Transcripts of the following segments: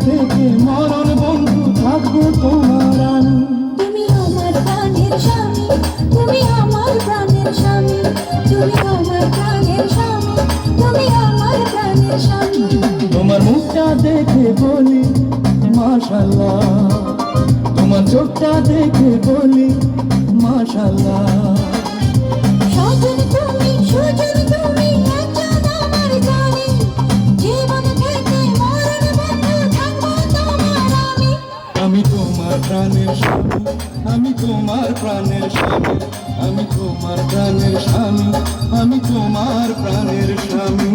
থেকে মরণ বন্ধু থাকবো তোমার আমি। তুমি আমার প্রাণের স্বামী, তুমি আমার প্রাণের স্বামী, তুমি আমার প্রাণের স্বামী, তুমি আমার প্রাণের স্বামী। তোমার মুখটা দেখে বলি মাশাআল্লাহ, তোমার চোখটা দেখে বলি মাশাআল্লাহ। সজন তুমি, সুজন তুমি, একজন আমার জানি, জীবন থেকে মরণ বন্ধু থাকবো তোমার আমি। আমি তোমার প্রাণের স্বামী, আমি তোমার প্রাণের স্বামী, আমি তোমার প্রাণের স্বামী, আমি তোমার প্রাণের স্বামী।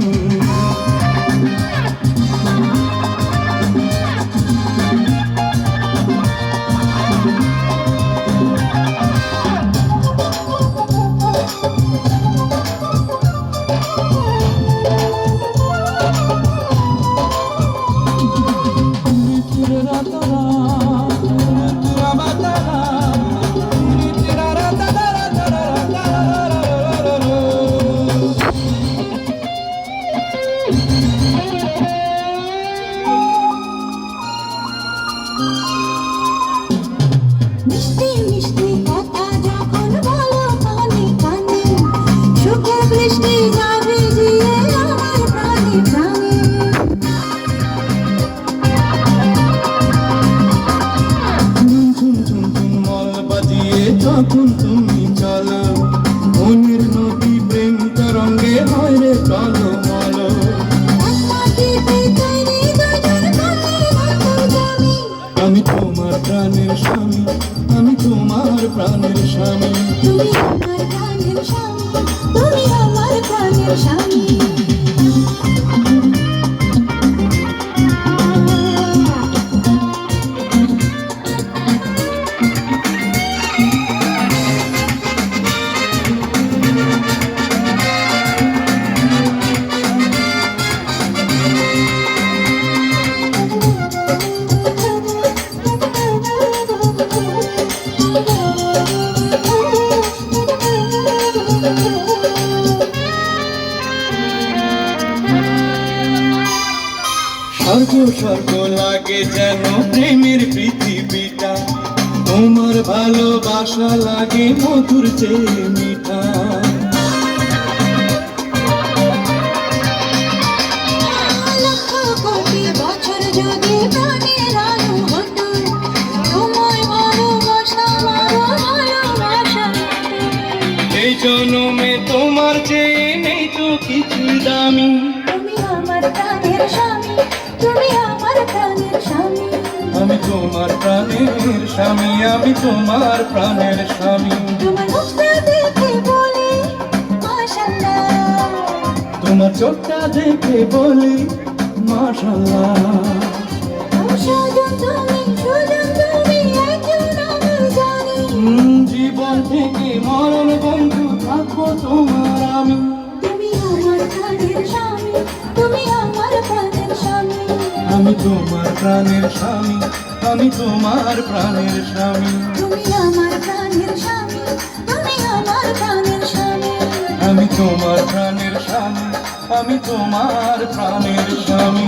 মিষ্টি মিষ্টি কথা যখন বলো কানে কানে, সুখের বৃষ্টি যাবে জিয়ে আমার প্রাণে প্রাণে। ঝুন ঝুন ঝুন ঝুন মল বাজিয়ে যখন তুমি চলো, মনের নদী প্রেম তরঙ্গে হয় রে চলো মলো। আমি তোমার প্রাণের স্বামী, আমি তোমার প্রাণের স্বামী। তুমি আমার প্রাণের স্বামী, তুমি আমার প্রাণের স্বামী। স্বর্গ স্বর্গ লাগে যেন প্রেমের পৃথিবীটা, তোমার ভালোবাসা লাগে মধুর চেয়ে মিঠা। লক্ষ কোটি বছর যদি প্রাণের আয়ু হতো, তোমায় ভালোবাসা ভালোবাসা। এই জন্মে তোমার চেয়ে নেই তো কিছু দামি। তুমি আমার প্রাণের স্বামী, তুমি আমার প্রাণের স্বামী। আমি তোমার প্রাণের স্বামী, আমি তোমার প্রাণের স্বামী। তোমার মুখটা দেখে বলি মাশাআল্লাহ, তোমার চোখটা দেখে বলি মাশাআল্লাহ। সুজন তুমি, সুজন তুমি, একজন আমার জানি, জীবন থেকে মরণ বন্ধু থাকবো তোমার আমি। তুমি আমার প্রাণের স্বামী, তুমি আমার প্রাণের স্বামী। আমি তোমার প্রাণের স্বামী, আমি তোমার প্রাণের স্বামী। তুমি আমার প্রাণের স্বামী, তুমি আমার প্রাণের স্বামী। আমি তোমার প্রাণের স্বামী, আমি তোমার প্রাণের স্বামী।